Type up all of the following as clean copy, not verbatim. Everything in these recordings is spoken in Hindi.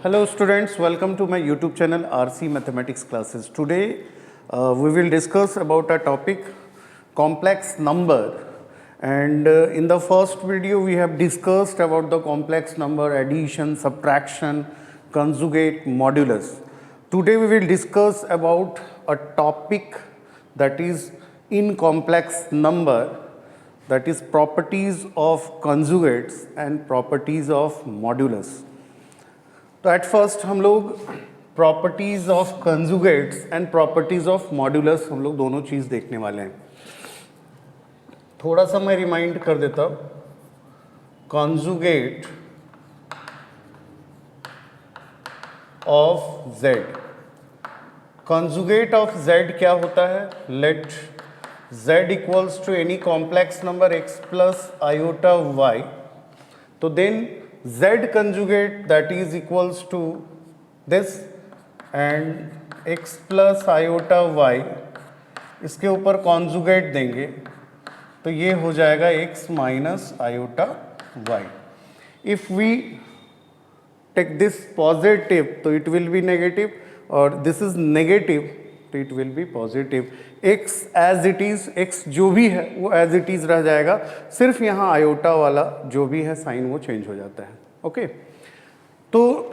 Hello students, welcome to my YouTube channel RC Mathematics Classes. Today we will discuss about a topic complex number, and in the first video we have discussed about the complex number, addition, subtraction, conjugate, modulus. Today we will discuss about a topic that is in complex number, that is properties of conjugates and properties of modulus. तो एट फर्स्ट हम लोग properties of conjugates and properties of modulus हम लोग दोनों चीज़ देखने वाले हैं. थोड़ा सा मैं रिमाइंड कर देता हूँ. Conjugate of z, conjugate of z क्या होता है? Let z equals to any complex number x plus iota y. तो then z conjugate that is equals to this and x plus iota y, इसके ऊपर कॉन्जुगेट देंगे तो ये हो जाएगा x minus iota y. If we take this positive तो it will be negative, और this is negative तो it will be positive. x as it is, x जो भी है वो as it is रह जाएगा, सिर्फ यहाँ आयोटा वाला जो भी है साइन वो चेंज हो जाता है. ओके, तो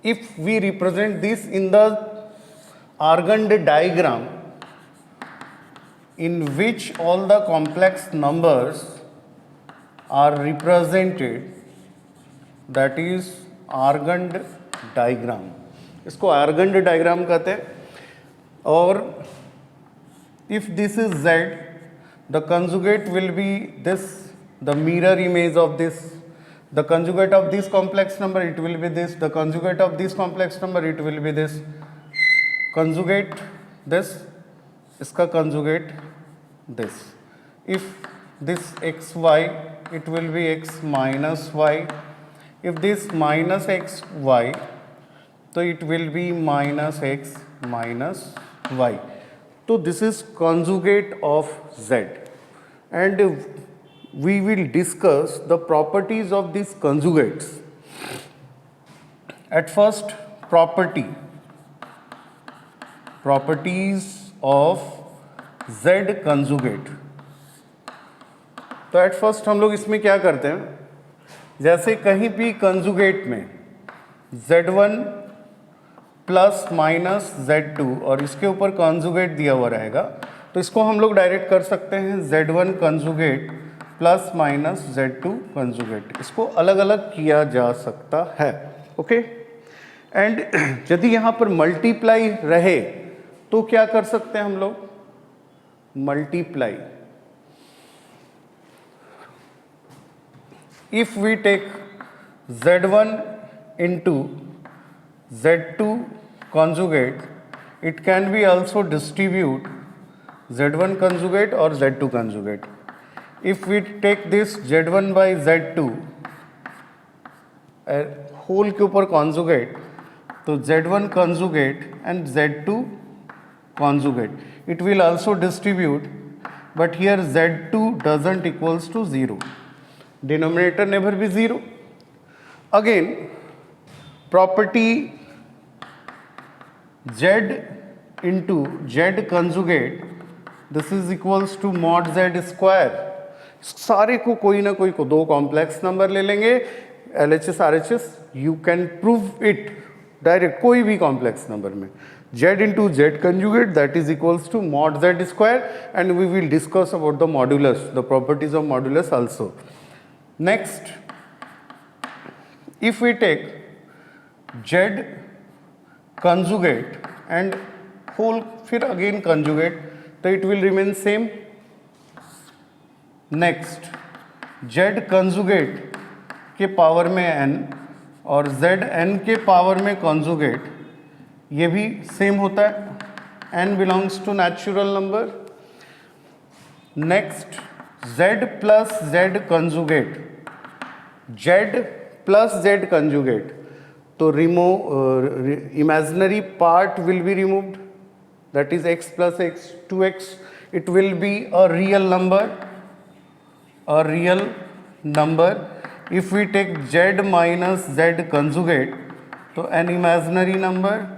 if we represent this in the Argand diagram in which all the complex numbers are represented, that is Argand diagram. इसको Argand diagram कहते हैं. और if this is Z, the conjugate will be this, the mirror image of this. The conjugate of this complex number, it will be this. The conjugate of this complex number, it will be this. Conjugate this, इसका conjugate this. If this x y, it will be x minus y. If this minus x y, तो it will be minus x minus y. So this is conjugate of z, and we will discuss the properties of these conjugates. At first, properties of z conjugate. तो एट फर्स्ट हम लोग इसमें क्या करते हैं, जैसे कहीं भी कंजुगेट में z1 प्लस माइनस z2 और इसके ऊपर कंजुगेट दिया हुआ रहेगा, तो इसको हम लोग डायरेक्ट कर सकते हैं z1 conjugate plus minus z2 conjugate. इसको अलग अलग किया जा सकता है. ओके, एंड यदि यहाँ पर मल्टीप्लाई रहे तो क्या कर सकते हैं हम लोग? Multiply. If we take z1 into z2 conjugate, it can be also distribute z1 conjugate or z2 conjugate. If we take this z1 by z2 whole के ऊपर conjugate, तो z1 conjugate and z2 conjugate, it will also distribute, but here z2 doesn't equals to 0. Denominator never be 0. Again, property z into z conjugate, this is equals to mod z square. सारे को कोई ना कोई को दो कॉम्प्लेक्स नंबर ले लेंगे, LHS RHS, you can prove it direct कोई भी कॉम्प्लेक्स नंबर में. z into z conjugate, that is equals to mod z square, and we will discuss about the modulus, the properties of modulus also. Next, if we take z conjugate and whole फिर again conjugate, तो it will remain same. Next, z conjugate के पावर में n और z n के पावर में कंजुगेट, ये भी सेम होता है. n belongs to natural number. Next, z plus z conjugate, z plus z conjugate, तो imaginary part will be removed, that is x plus x, 2x. It will be a real number, if we take z minus z conjugate, तो an imaginary number.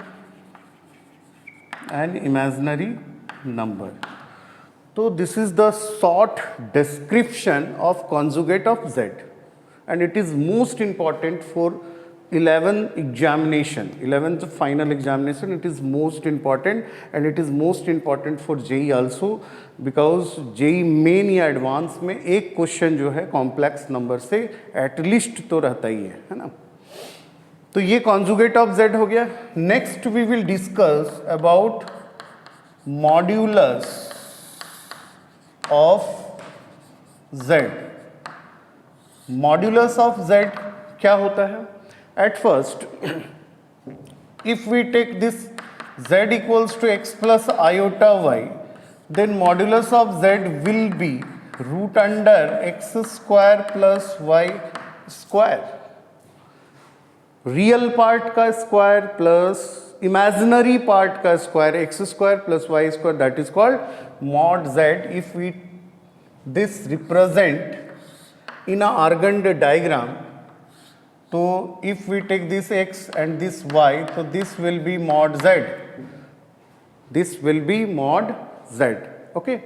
So this is the short description of conjugate of z, and it is most important for 11th final examination. It is most important, and it is most important for JEE also, because JEE main या एडवांस में एक क्वेश्चन जो है कॉम्प्लेक्स नंबर से एटलीस्ट तो रहता ही है ना. तो ये कॉन्जुगेट ऑफ z हो गया. Next we will discuss about modulus of z. Modulus of z क्या होता है? At first, if we take this z equals to x plus iota y, then modulus of z will be root under x square plus y square. Real part का square plus imaginary part का square, x square plus y square, that is called mod z. If we this represent in a Argand diagram, तो if we take this x and this y, तो this will be mod z. This will be mod z. Okay.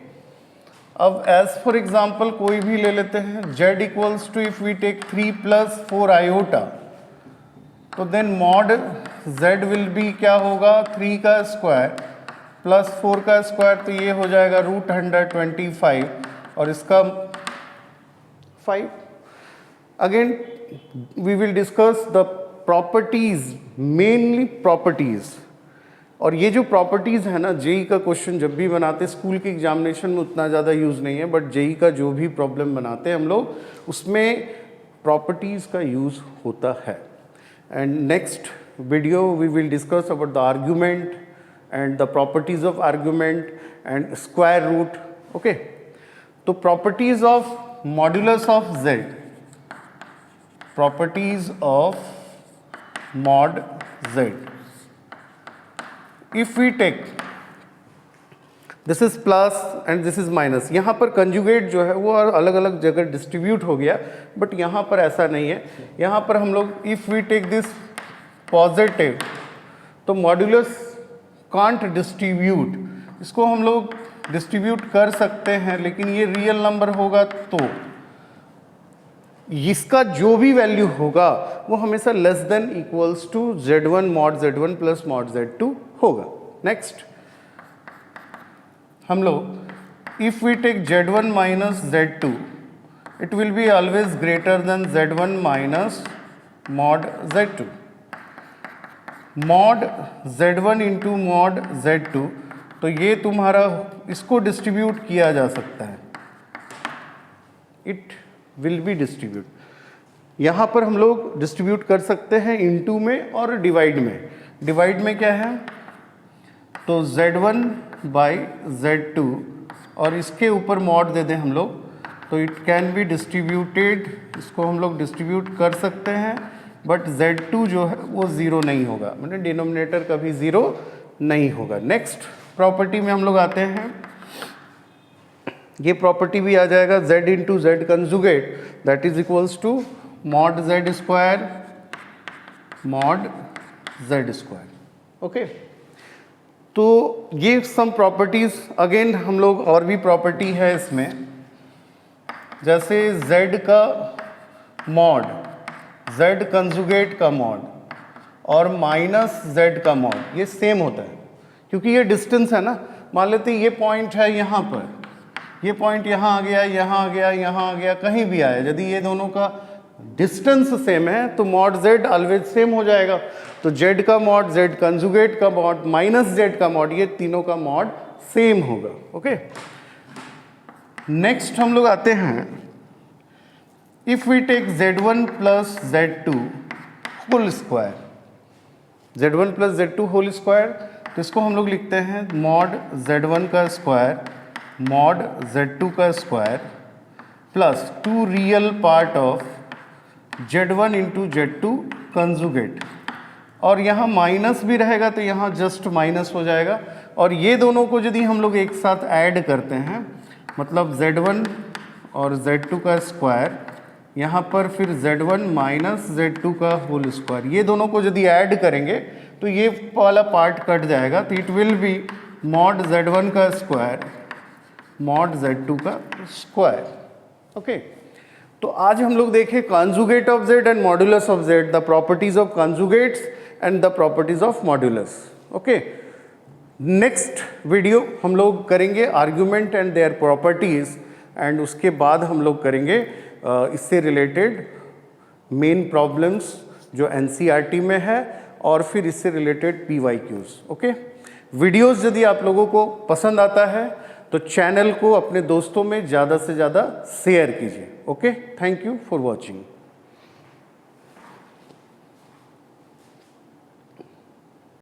अब as for example कोई भी ले लेते हैं, z equals to if we take 3 plus 4 iota, तो then mod z will be क्या होगा? 3 का स्क्वायर प्लस 4 का स्क्वायर, तो ये हो जाएगा रूट 125 और इसका 5. Again we will discuss the properties, mainly properties. और ये जो प्रॉपर्टीज़ है ना, जेई का क्वेश्चन जब भी बनाते, स्कूल के एग्जामिनेशन में उतना ज़्यादा यूज़ नहीं है, बट जेई का जो भी प्रॉब्लम बनाते हैं हम लोग, उसमें प्रॉपर्टीज़ का यूज़ होता है. And next video we will discuss about the argument and the properties of argument and square root. Okay. तो properties of modulus of z, properties of mod z. If we take this is plus and this is minus, यहाँ पर कंजुगेट जो है वो अलग अलग जगह डिस्ट्रीब्यूट हो गया, बट यहाँ पर ऐसा नहीं है. यहाँ पर हम लोग if we take this positive, तो मॉड्यूलस कांट डिस्ट्रीब्यूट, इसको हम लोग डिस्ट्रीब्यूट कर सकते हैं, लेकिन ये रियल नंबर होगा तो इसका जो भी वैल्यू होगा वो हमेशा less than equals to z1 mod z1 plus mod z2 होगा. नेक्स्ट हम लोग if we take z1 minus z2, it will be always greater than z1 minus mod z2. mod z1 into mod z2, तो ये तुम्हारा इसको डिस्ट्रीब्यूट किया जा सकता है. It will B distribute. यहाँ पर हम लोग डिस्ट्रीब्यूट कर सकते हैं इनटू में और डिवाइड में. डिवाइड में क्या है? तो z1 बाई z2 और इसके ऊपर मॉड दे दें हम लोग, तो इट कैन बी डिस्ट्रीब्यूटेड. इसको हम लोग डिस्ट्रीब्यूट कर सकते हैं, बट z2 जो है वो ज़ीरो नहीं होगा, मतलब डिनोमिनेटर कभी ज़ीरो नहीं होगा. नेक्स्ट प्रॉपर्टी में हम लोग आते हैं. ये प्रॉपर्टी भी आ जाएगा z into z conjugate, that is equals to mod z square mod z square. Okay. तो ये सम प्रॉपर्टीज. अगेन हम लोग और भी प्रॉपर्टी है इसमें, जैसे z का मॉड, z कंजुगेट का मॉड और माइनस z का मॉड, ये सेम होता है क्योंकि ये डिस्टेंस है ना. मान लेते ये पॉइंट है यहाँ पर, ये पॉइंट यहाँ आ गया, यहाँ आ गया, यहाँ आ गया, कहीं भी आया, यदि ये दोनों का डिस्टेंस सेम है तो मॉड z ऑलवेज सेम हो जाएगा. तो z का मॉड, z कंजुगेट का मॉड माइनस z का मॉड, ये तीनों का मॉड सेम होगा. ओके. नेक्स्ट हम लोग आते हैं, if we take z1 plus z2 whole square, z1 plus z2 whole square, तो इसको हम लोग लिखते हैं मॉड z1 का स्क्वायर मॉड z2 का square plus 2 real part of z1 into z2 conjugate. और यहाँ माइनस भी रहेगा तो यहाँ जस्ट माइनस हो जाएगा. और ये दोनों को यदि हम लोग एक साथ ऐड करते हैं, मतलब z1 और z2 का स्क्वायर यहाँ पर फिर z1 माइनस z2 का होल स्क्वायर, ये दोनों को यदि ऐड करेंगे तो ये वाला पार्ट कट जाएगा, तो it will B mod z1 का स्क्वायर मॉड z2 का स्क्वायर। ओके, तो आज हम लोग देखें conjugate of z and modulus of z, the properties of conjugates and the properties of modulus. Okay, next video हम लोग करेंगे argument and their properties, and उसके बाद हम लोग करेंगे इससे रिलेटेड मेन प्रॉब्लम्स जो एनसीईआरटी में है, और फिर इससे रिलेटेड पीवाईक्यूज। ओके, वीडियोस यदि आप लोगों को पसंद आता है तो चैनल को अपने दोस्तों में ज़्यादा से ज़्यादा शेयर कीजिए। Okay, thank you for watching.